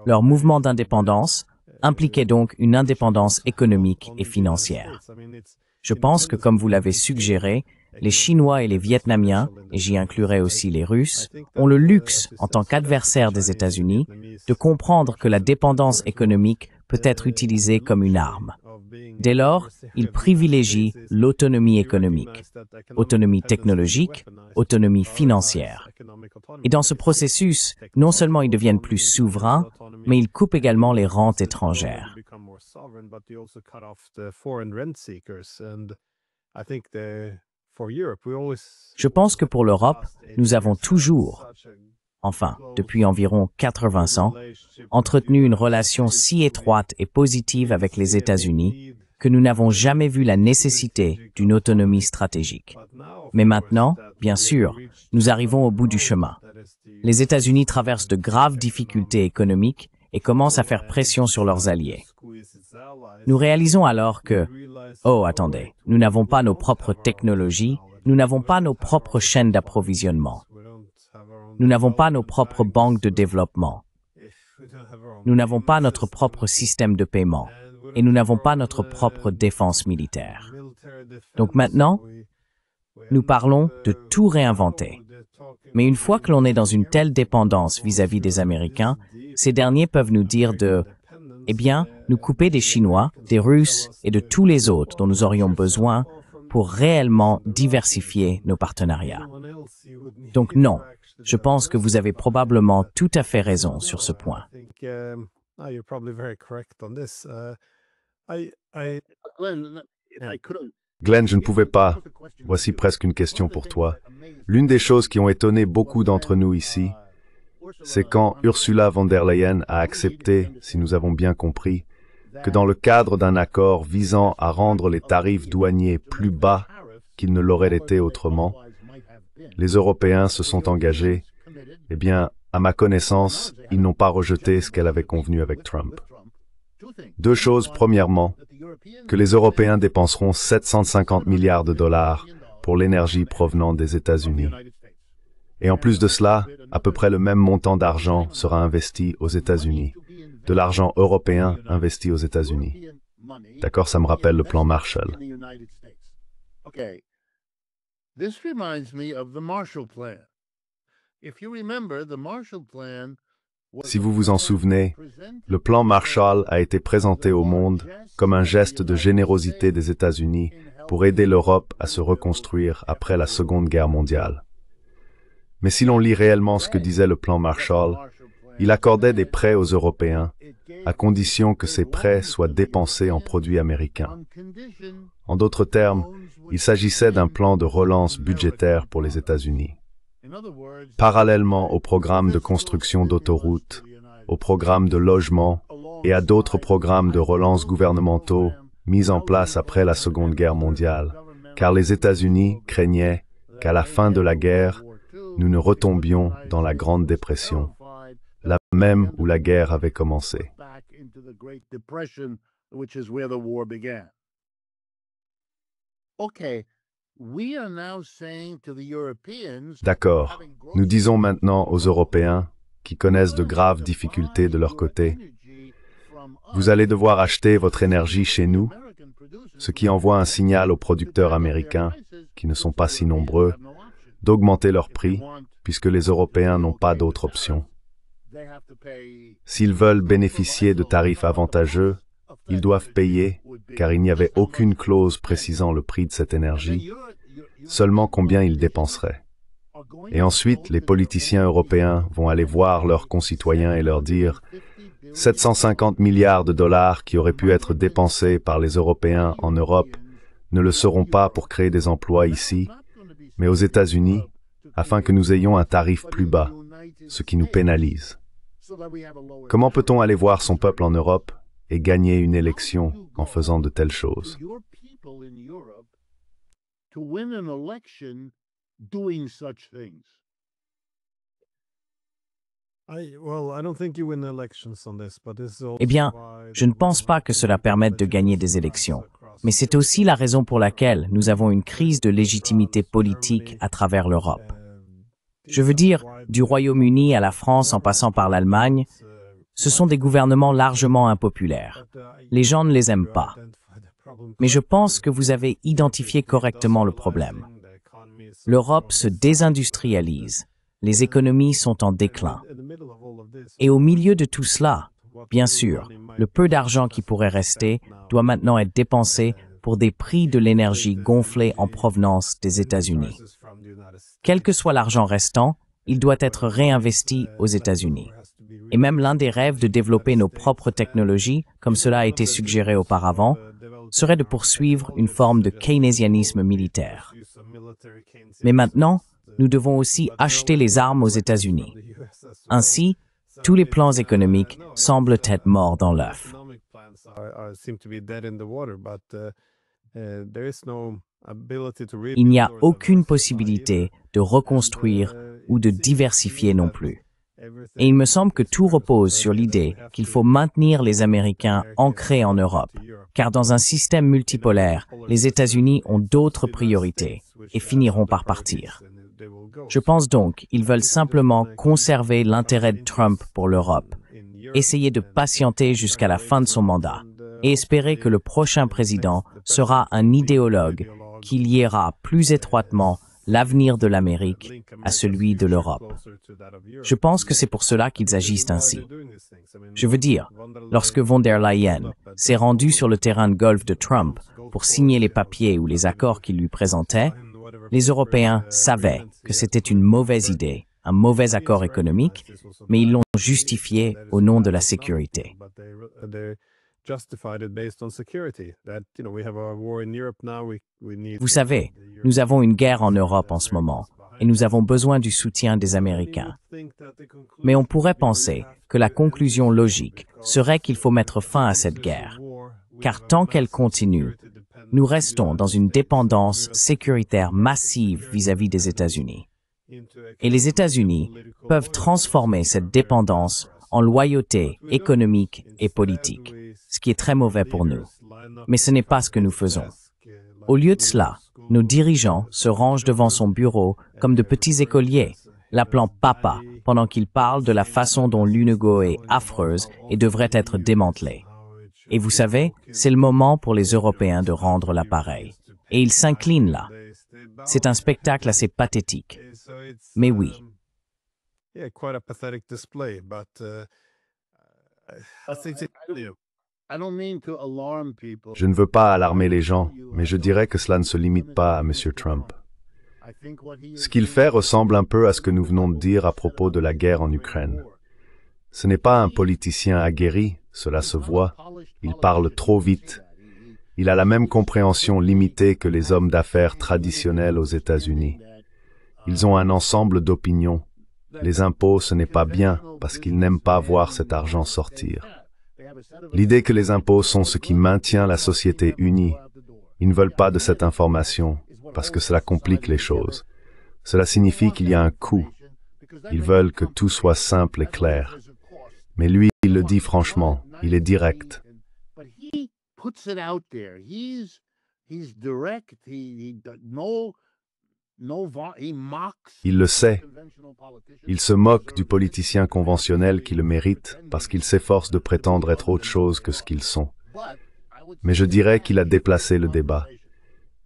Speaker 1: Leur mouvement d'indépendance impliquait donc une indépendance économique et financière. Je pense que, comme vous l'avez suggéré, les Chinois et les Vietnamiens, et j'y inclurai aussi les Russes, ont le luxe, en tant qu'adversaires des États-Unis, de comprendre que la dépendance économique peut être utilisée comme une arme. Dès lors, ils privilégient l'autonomie économique, autonomie technologique, autonomie financière. Et dans ce processus, non seulement ils deviennent plus souverains, mais ils coupent également les rentes étrangères. Je pense que pour l'Europe, nous avons toujours, enfin, depuis environ 80 ans, entretenu une relation si étroite et positive avec les États-Unis que nous n'avons jamais vu la nécessité d'une autonomie stratégique. Mais maintenant, bien sûr, nous arrivons au bout du chemin. Les États-Unis traversent de graves difficultés économiques et commencent à faire pression sur leurs alliés. Nous réalisons alors que, oh attendez, nous n'avons pas nos propres technologies, nous n'avons pas nos propres chaînes d'approvisionnement, nous n'avons pas nos propres banques de développement, nous n'avons pas notre propre système de paiement et nous n'avons pas notre propre défense militaire. Donc maintenant, nous parlons de tout réinventer. Mais une fois que l'on est dans une telle dépendance vis-à-vis des Américains, ces derniers peuvent nous dire eh bien, nous couper des Chinois, des Russes et de tous les autres dont nous aurions besoin pour réellement diversifier nos partenariats. Donc non, je pense que vous avez probablement tout à fait raison sur ce point.
Speaker 2: Glenn, je ne pouvais pas. Voici presque une question pour toi. L'une des choses qui ont étonné beaucoup d'entre nous ici, c'est quand Ursula von der Leyen a accepté, si nous avons bien compris, que dans le cadre d'un accord visant à rendre les tarifs douaniers plus bas qu'ils ne l'auraient été autrement, les Européens se sont engagés. Eh bien, à ma connaissance, ils n'ont pas rejeté ce qu'elle avait convenu avec Trump. Deux choses. Premièrement, que les Européens dépenseront 750 milliards de dollars pour l'énergie provenant des États-Unis. Et en plus de cela, à peu près le même montant d'argent sera investi aux États-Unis, de l'argent européen investi aux États-Unis. D'accord, ça me rappelle le plan Marshall. Si vous vous en souvenez, le plan Marshall a été présenté au monde comme un geste de générosité des États-Unis pour aider l'Europe à se reconstruire après la Seconde Guerre mondiale. Mais si l'on lit réellement ce que disait le plan Marshall, il accordait des prêts aux Européens, à condition que ces prêts soient dépensés en produits américains. En d'autres termes, il s'agissait d'un plan de relance budgétaire pour les États-Unis. Parallèlement au programme de construction d'autoroutes, au programme de logement et à d'autres programmes de relance gouvernementaux mis en place après la Seconde Guerre mondiale, car les États-Unis craignaient qu'à la fin de la guerre, nous ne retombions dans la Grande Dépression, là même où la guerre avait commencé. D'accord. Nous disons maintenant aux Européens, qui connaissent de graves difficultés de leur côté, vous allez devoir acheter votre énergie chez nous, ce qui envoie un signal aux producteurs américains, qui ne sont pas si nombreux, d'augmenter leurs prix, puisque les Européens n'ont pas d'autre option. S'ils veulent bénéficier de tarifs avantageux, ils doivent payer, car il n'y avait aucune clause précisant le prix de cette énergie, seulement combien ils dépenseraient. Et ensuite, les politiciens européens vont aller voir leurs concitoyens et leur dire « 750 milliards de dollars qui auraient pu être dépensés par les Européens en Europe ne le seront pas pour créer des emplois ici, mais aux États-Unis, afin que nous ayons un tarif plus bas, ce qui nous pénalise. » Comment peut-on aller voir son peuple en Europe et gagner une élection en faisant de telles choses?
Speaker 1: Eh bien, je ne pense pas que cela permette de gagner des élections. Mais c'est aussi la raison pour laquelle nous avons une crise de légitimité politique à travers l'Europe. Je veux dire, du Royaume-Uni à la France en passant par l'Allemagne, ce sont des gouvernements largement impopulaires. Les gens ne les aiment pas. Mais je pense que vous avez identifié correctement le problème. L'Europe se désindustrialise. Les économies sont en déclin. Et au milieu de tout cela, bien sûr, le peu d'argent qui pourrait rester doit maintenant être dépensé pour des prix de l'énergie gonflés en provenance des États-Unis. Quel que soit l'argent restant, il doit être réinvesti aux États-Unis. Et même l'un des rêves de développer nos propres technologies, comme cela a été suggéré auparavant, serait de poursuivre une forme de keynésianisme militaire. Mais maintenant, nous devons aussi acheter les armes aux États-Unis. Ainsi, tous les plans économiques semblent être morts dans l'œuf. Il n'y a aucune possibilité de reconstruire ou de diversifier non plus. Et il me semble que tout repose sur l'idée qu'il faut maintenir les Américains ancrés en Europe, car dans un système multipolaire, les États-Unis ont d'autres priorités et finiront par partir. Je pense donc qu'ils veulent simplement conserver l'intérêt de Trump pour l'Europe, essayer de patienter jusqu'à la fin de son mandat et espérer que le prochain président sera un idéologue qui liera plus étroitement l'avenir de l'Amérique à celui de l'Europe. Je pense que c'est pour cela qu'ils agissent ainsi. Je veux dire, lorsque von der Leyen s'est rendue sur le terrain de golf de Trump pour signer les papiers ou les accords qu'il lui présentait, les Européens savaient que c'était une mauvaise idée, un mauvais accord économique, mais ils l'ont justifié au nom de la sécurité. Vous savez, nous avons une guerre en Europe en ce moment, et nous avons besoin du soutien des Américains. Mais on pourrait penser que la conclusion logique serait qu'il faut mettre fin à cette guerre, car tant qu'elle continue, nous restons dans une dépendance sécuritaire massive vis-à-vis des États-Unis. Et les États-Unis peuvent transformer cette dépendance en loyauté économique et politique, ce qui est très mauvais pour nous. Mais ce n'est pas ce que nous faisons. Au lieu de cela, nos dirigeants se rangent devant son bureau comme de petits écoliers, l'appelant papa pendant qu'il parle de la façon dont l'UNESCO est affreuse et devrait être démantelée. Et vous savez, c'est le moment pour les Européens de rendre l'appareil. Et ils s'inclinent là. C'est un spectacle assez pathétique. Mais oui.
Speaker 2: Je ne veux pas alarmer les gens, mais je dirais que cela ne se limite pas à M. Trump. Ce qu'il fait ressemble un peu à ce que nous venons de dire à propos de la guerre en Ukraine. Ce n'est pas un politicien aguerri, cela se voit. Il parle trop vite. Il a la même compréhension limitée que les hommes d'affaires traditionnels aux États-Unis. Ils ont un ensemble d'opinions. Les impôts, ce n'est pas bien, parce qu'ils n'aiment pas voir cet argent sortir. L'idée que les impôts sont ce qui maintient la société unie, ils ne veulent pas de cette information, parce que cela complique les choses. Cela signifie qu'il y a un coût. Ils veulent que tout soit simple et clair. Mais lui, il le dit franchement, il est direct. Il le sait. Il se moque du politicien conventionnel qui le mérite parce qu'il s'efforce de prétendre être autre chose que ce qu'ils sont. Mais je dirais qu'il a déplacé le débat.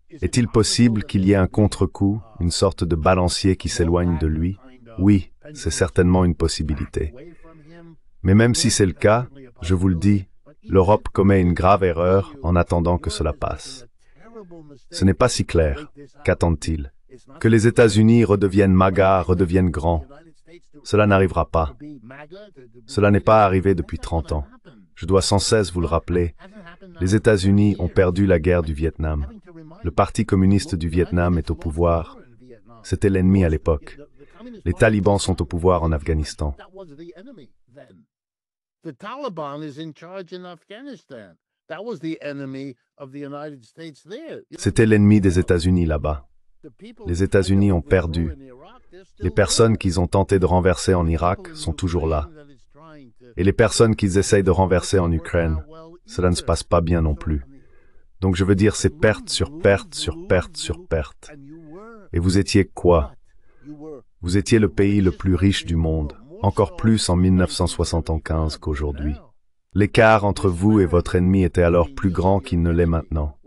Speaker 2: Est-il possible qu'il y ait un contre-coup, une sorte de balancier qui s'éloigne de lui? Oui, c'est certainement une possibilité. Mais même si c'est le cas, je vous le dis, l'Europe commet une grave erreur en attendant que cela passe. Ce n'est pas si clair. Qu'attendent-ils? Que les États-Unis redeviennent MAGA, redeviennent grands. Cela n'arrivera pas. Cela n'est pas arrivé depuis 30 ans. Je dois sans cesse vous le rappeler. Les États-Unis ont perdu la guerre du Vietnam. Le Parti communiste du Vietnam est au pouvoir. C'était l'ennemi à l'époque. Les talibans sont au pouvoir en Afghanistan. C'était l'ennemi des États-Unis là-bas. Les États-Unis ont perdu. Les personnes qu'ils ont tenté de renverser en Irak sont toujours là. Et les personnes qu'ils essayent de renverser en Ukraine, cela ne se passe pas bien non plus. Donc je veux dire, c'est perte sur perte sur perte sur perte. Et vous étiez quoi? Vous étiez le pays le plus riche du monde, encore plus en 1975 qu'aujourd'hui. L'écart entre vous et votre ennemi était alors plus grand qu'il ne l'est maintenant.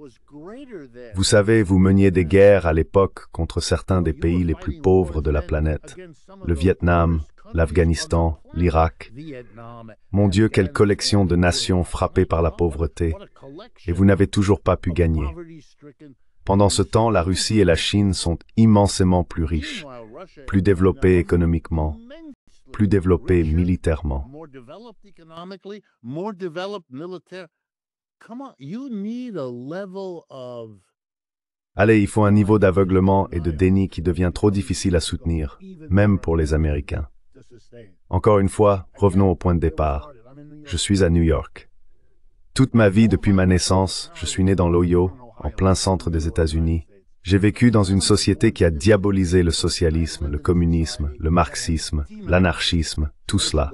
Speaker 2: Vous savez, vous meniez des guerres à l'époque contre certains des pays les plus pauvres de la planète. Le Vietnam, l'Afghanistan, l'Irak. Mon Dieu, quelle collection de nations frappées par la pauvreté. Et vous n'avez toujours pas pu gagner. Pendant ce temps, la Russie et la Chine sont immensément plus riches, plus développées économiquement, plus développées militairement. Allez, il faut un niveau d'aveuglement et de déni qui devient trop difficile à soutenir, même pour les Américains. Encore une fois, revenons au point de départ. Je suis à New York. Toute ma vie depuis ma naissance, je suis né dans l'Ohio, en plein centre des États-Unis. J'ai vécu dans une société qui a diabolisé le socialisme, le communisme, le marxisme, l'anarchisme, tout cela.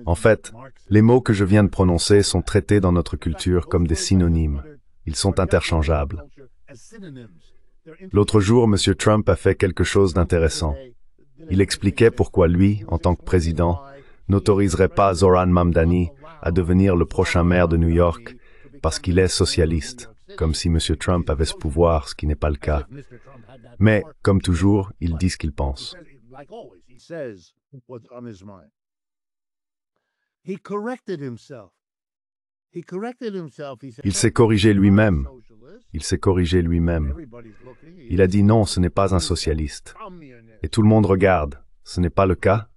Speaker 2: En fait, les mots que je viens de prononcer sont traités dans notre culture comme des synonymes. Ils sont interchangeables. L'autre jour, M. Trump a fait quelque chose d'intéressant. Il expliquait pourquoi lui, en tant que président, n'autoriserait pas Zoran Mamdani à devenir le prochain maire de New York parce qu'il est socialiste, comme si M. Trump avait ce pouvoir, ce qui n'est pas le cas. Mais, comme toujours, il dit ce qu'il pense. Il s'est corrigé lui-même. Il s'est corrigé lui-même. Il a dit non, ce n'est pas un socialiste. Et tout le monde regarde. Ce n'est pas le cas?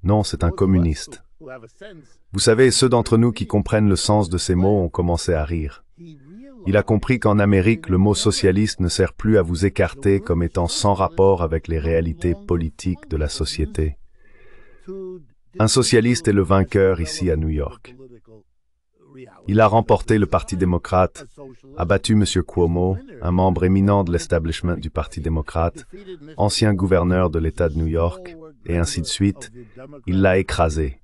Speaker 2: Non, c'est un communiste. Vous savez, ceux d'entre nous qui comprennent le sens de ces mots ont commencé à rire. Il a compris qu'en Amérique, le mot socialiste ne sert plus à vous écarter comme étant sans rapport avec les réalités politiques de la société. Un socialiste est le vainqueur ici à New York. Il a remporté le Parti démocrate, a battu M. Cuomo, un membre éminent de l'establishment du Parti démocrate, ancien gouverneur de l'État de New York, et ainsi de suite. Il l'a écrasé.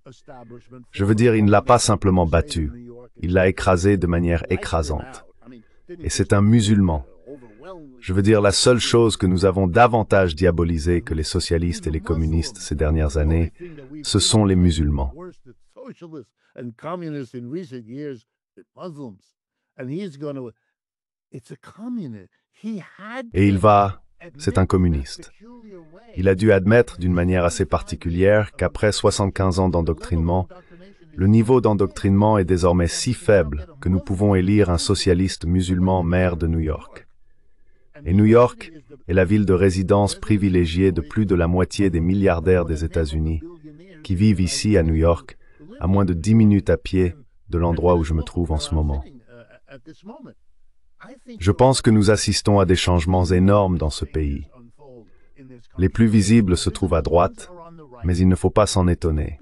Speaker 2: Je veux dire, il ne l'a pas simplement battu, il l'a écrasé de manière écrasante. Et c'est un musulman. Je veux dire, la seule chose que nous avons davantage diabolisée que les socialistes et les communistes ces dernières années, ce sont les musulmans. Et c'est un communiste. Il a dû admettre d'une manière assez particulière qu'après 75 ans d'endoctrinement, le niveau d'endoctrinement est désormais si faible que nous pouvons élire un socialiste musulman maire de New York. Et New York est la ville de résidence privilégiée de plus de la moitié des milliardaires des États-Unis, qui vivent ici à New York, à moins de 10 minutes à pied de l'endroit où je me trouve en ce moment. Je pense que nous assistons à des changements énormes dans ce pays. Les plus visibles se trouvent à droite, mais il ne faut pas s'en étonner.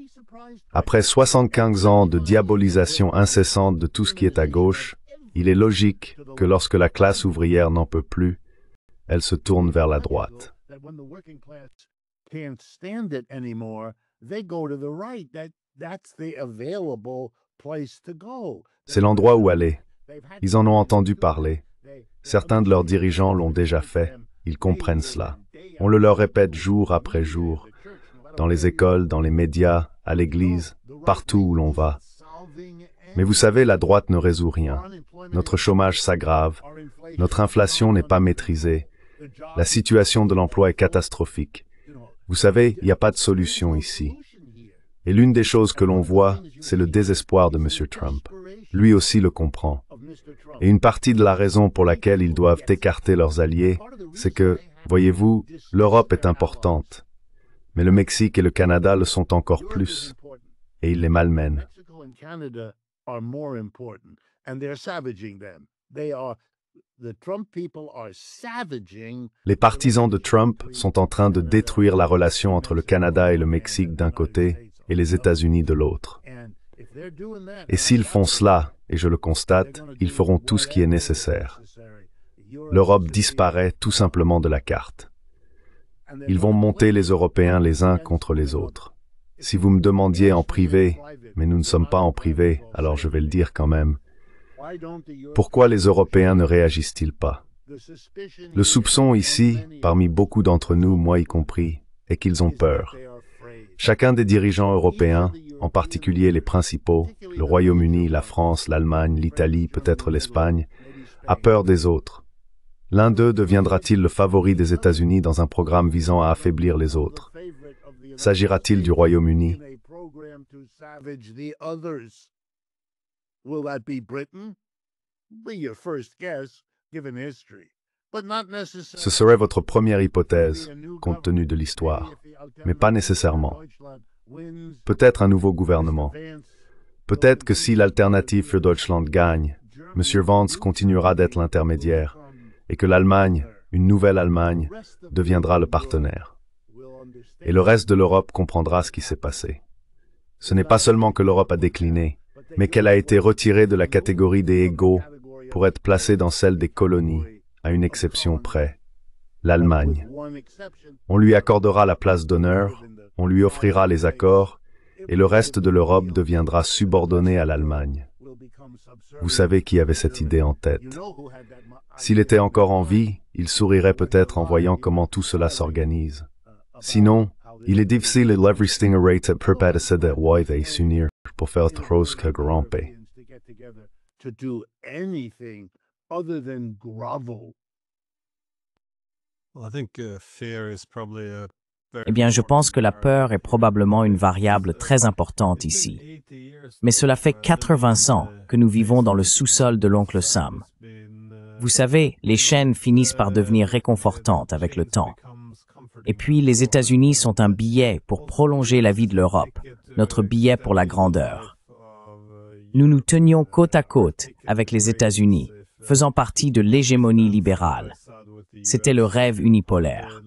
Speaker 2: Après 75 ans de diabolisation incessante de tout ce qui est à gauche, il est logique que lorsque la classe ouvrière n'en peut plus, elle se tourne vers la droite. C'est l'endroit où aller. Ils en ont entendu parler. Certains de leurs dirigeants l'ont déjà fait. Ils comprennent cela. On le leur répète jour après jour, dans les écoles, dans les médias, à l'église, partout où l'on va. Mais vous savez, la droite ne résout rien. Notre chômage s'aggrave, notre inflation n'est pas maîtrisée, la situation de l'emploi est catastrophique. Vous savez, il n'y a pas de solution ici. Et l'une des choses que l'on voit, c'est le désespoir de M. Trump. Lui aussi le comprend. Et une partie de la raison pour laquelle ils doivent écarter leurs alliés, c'est que, voyez-vous, l'Europe est importante. Mais le Mexique et le Canada le sont encore plus. Et ils les malmènent. Les partisans de Trump sont en train de détruire la relation entre le Canada et le Mexique d'un côté et les États-Unis de l'autre. Et s'ils font cela, et je le constate, ils feront tout ce qui est nécessaire. L'Europe disparaît tout simplement de la carte. Ils vont monter les Européens les uns contre les autres. Si vous me demandiez en privé, mais nous ne sommes pas en privé, alors je vais le dire quand même, pourquoi les Européens ne réagissent-ils pas? Le soupçon ici, parmi beaucoup d'entre nous, moi y compris, est qu'ils ont peur. Chacun des dirigeants européens, en particulier les principaux, le Royaume-Uni, la France, l'Allemagne, l'Italie, peut-être l'Espagne, a peur des autres. L'un d'eux deviendra-t-il le favori des États-Unis dans un programme visant à affaiblir les autres? S'agira-t-il du Royaume-Uni? Ce serait votre première hypothèse, compte tenu de l'histoire, mais pas nécessairement. Peut-être un nouveau gouvernement. Peut-être que si l'alternative für Deutschland gagne, M. Vance continuera d'être l'intermédiaire, et que l'Allemagne, une nouvelle Allemagne, deviendra le partenaire. Et le reste de l'Europe comprendra ce qui s'est passé. Ce n'est pas seulement que l'Europe a décliné, mais qu'elle a été retirée de la catégorie des égaux pour être placée dans celle des colonies, à une exception près, l'Allemagne. On lui accordera la place d'honneur, on lui offrira les accords, et le reste de l'Europe deviendra subordonné à l'Allemagne. Vous savez qui avait cette idée en tête. S'il était encore en vie, il sourirait peut-être en voyant comment tout cela s'organise. Sinon, il est difficile de l'Everstinger à perpétuer de Wythe s'unir pour faire chose que grimper.
Speaker 1: Eh bien, je pense que la peur est probablement une variable très importante ici. Mais cela fait 80 ans que nous vivons dans le sous-sol de l'oncle Sam. Vous savez, les chaînes finissent par devenir réconfortantes avec le temps. Et puis, les États-Unis sont un billet pour prolonger la vie de l'Europe, notre billet pour la grandeur. Nous nous tenions côte à côte avec les États-Unis, faisant partie de l'hégémonie libérale. C'était le rêve unipolaire.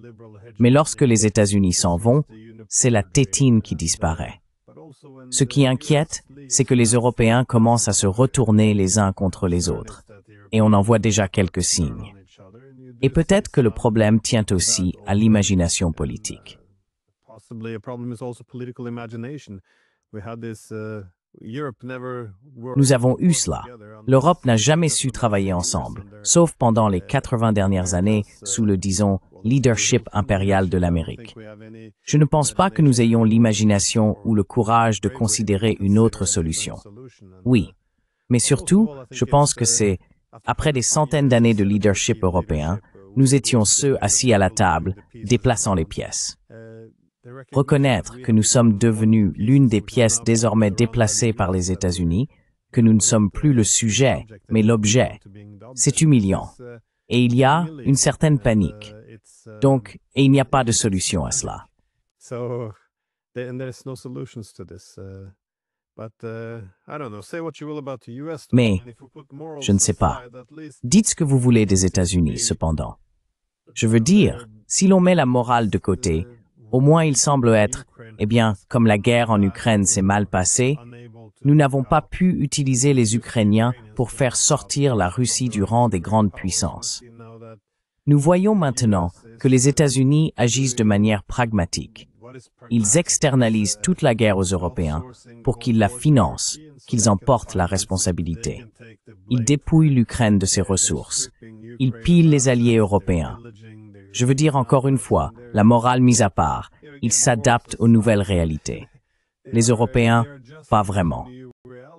Speaker 1: Mais lorsque les États-Unis s'en vont, c'est la tétine qui disparaît. Ce qui inquiète, c'est que les Européens commencent à se retourner les uns contre les autres. Et on en voit déjà quelques signes. Et peut-être que le problème tient aussi à l'imagination politique. Nous avons eu cela. L'Europe n'a jamais su travailler ensemble, sauf pendant les 80 dernières années sous le, disons, leadership impérial de l'Amérique. Je ne pense pas que nous ayons l'imagination ou le courage de considérer une autre solution. Oui, mais surtout, je pense que c'est, après des centaines d'années de leadership européen, nous étions ceux assis à la table, déplaçant les pièces. Reconnaître que nous sommes devenus l'une des pièces désormais déplacées par les États-Unis, que nous ne sommes plus le sujet, mais l'objet, c'est humiliant. Et il y a une certaine panique. Donc, et il n'y a pas de solution à cela. Mais, je ne sais pas. Dites ce que vous voulez des États-Unis, cependant. Je veux dire, si l'on met la morale de côté, au moins il semble être, eh bien, comme la guerre en Ukraine s'est mal passée, nous n'avons pas pu utiliser les Ukrainiens pour faire sortir la Russie du rang des grandes puissances. Nous voyons maintenant que les États-Unis agissent de manière pragmatique. Ils externalisent toute la guerre aux Européens pour qu'ils la financent, qu'ils en portent la responsabilité. Ils dépouillent l'Ukraine de ses ressources. Ils pillent les alliés européens. Je veux dire encore une fois, la morale mise à part, ils s'adaptent aux nouvelles réalités. Les Européens, pas vraiment.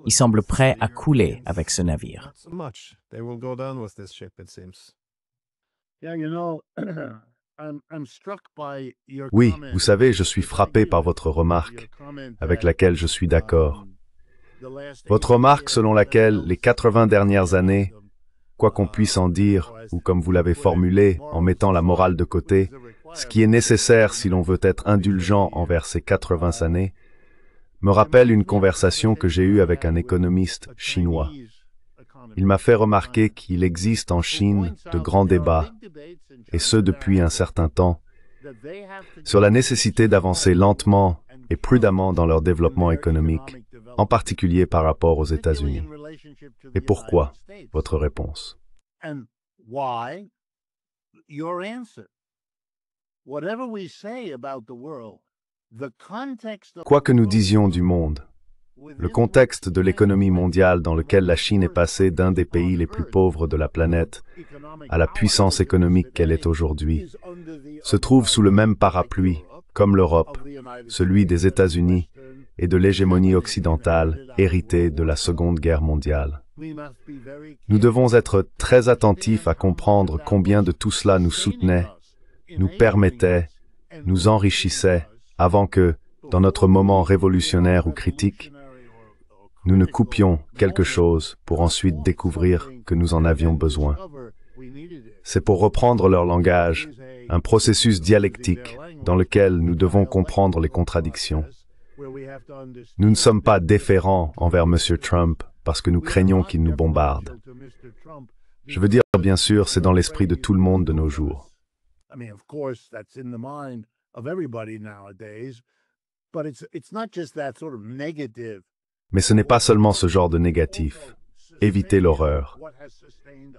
Speaker 1: Ils semblent prêts à couler avec ce navire.
Speaker 2: Oui, vous savez, je suis frappé par votre remarque, avec laquelle je suis d'accord. Votre remarque selon laquelle les 80 dernières années, quoi qu'on puisse en dire, ou comme vous l'avez formulé, en mettant la morale de côté, ce qui est nécessaire si l'on veut être indulgent envers ces 80 années, me rappelle une conversation que j'ai eue avec un économiste chinois. Il m'a fait remarquer qu'il existe en Chine de grands débats, et ce depuis un certain temps, sur la nécessité d'avancer lentement et prudemment dans leur développement économique, en particulier par rapport aux États-Unis. Et pourquoi? Votre réponse. Quoi que nous disions du monde, le contexte de l'économie mondiale dans lequel la Chine est passée d'un des pays les plus pauvres de la planète à la puissance économique qu'elle est aujourd'hui, se trouve sous le même parapluie, comme l'Europe, celui des États-Unis et de l'hégémonie occidentale héritée de la Seconde Guerre mondiale. Nous devons être très attentifs à comprendre combien de tout cela nous soutenait, nous permettait, nous enrichissait, avant que, dans notre moment révolutionnaire ou critique, nous ne coupions quelque chose pour ensuite découvrir que nous en avions besoin. C'est pour reprendre leur langage, un processus dialectique dans lequel nous devons comprendre les contradictions. Nous ne sommes pas déférents envers M. Trump parce que nous craignons qu'il nous bombarde. Je veux dire, bien sûr, c'est dans l'esprit de tout le monde de nos jours. Mais ce n'est pas seulement ce genre de négatif. éviter l'horreur.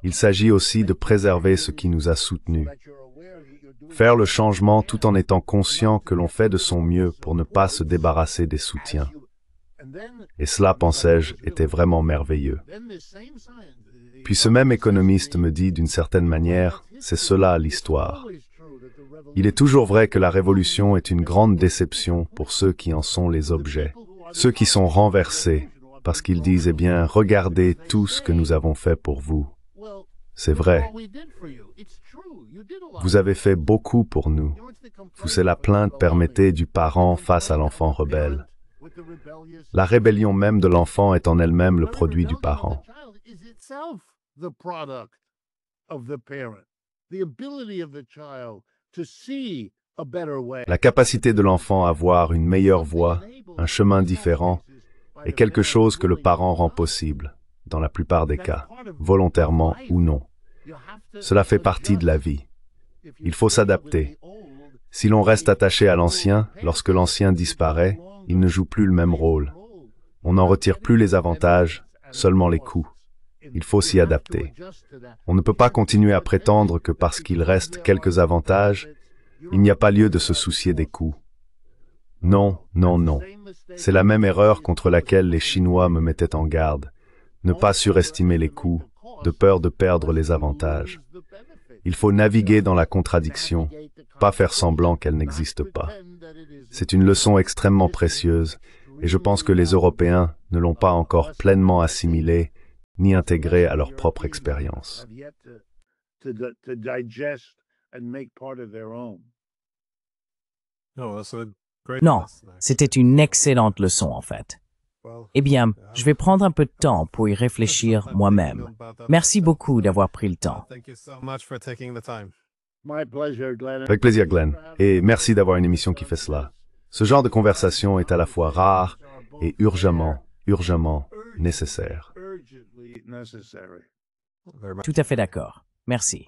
Speaker 2: Il s'agit aussi de préserver ce qui nous a soutenus. Faire le changement tout en étant conscient que l'on fait de son mieux pour ne pas se débarrasser des soutiens. Et cela, pensais-je, était vraiment merveilleux. Puis ce même économiste me dit d'une certaine manière, c'est cela l'histoire. Il est toujours vrai que la révolution est une grande déception pour ceux qui en sont les objets, ceux qui sont renversés, parce qu'ils disent, eh bien, regardez tout ce que nous avons fait pour vous. C'est vrai. Vous avez fait beaucoup pour nous. C'est la plainte permettez du parent face à l'enfant rebelle. La rébellion même de l'enfant est en elle-même le produit du parent. La capacité de l'enfant à voir une meilleure voie, un chemin différent, est quelque chose que le parent rend possible, dans la plupart des cas, volontairement ou non. Cela fait partie de la vie. Il faut s'adapter. Si l'on reste attaché à l'ancien, lorsque l'ancien disparaît, il ne joue plus le même rôle. On n'en retire plus les avantages, seulement les coûts. Il faut s'y adapter. On ne peut pas continuer à prétendre que parce qu'il reste quelques avantages, il n'y a pas lieu de se soucier des coûts. Non, non, non. C'est la même erreur contre laquelle les Chinois me mettaient en garde. Ne pas surestimer les coûts, de peur de perdre les avantages. Il faut naviguer dans la contradiction, pas faire semblant qu'elle n'existe pas. C'est une leçon extrêmement précieuse, et je pense que les Européens ne l'ont pas encore pleinement assimilée, ni intégrée à leur propre expérience.
Speaker 1: Non, c'était une excellente leçon en fait. Eh bien, je vais prendre un peu de temps pour y réfléchir moi-même. Merci beaucoup d'avoir pris le temps.
Speaker 2: Avec plaisir, Glenn. Et merci d'avoir une émission qui fait cela. Ce genre de conversation est à la fois rare et urgemment nécessaire.
Speaker 1: Tout à fait d'accord. Merci.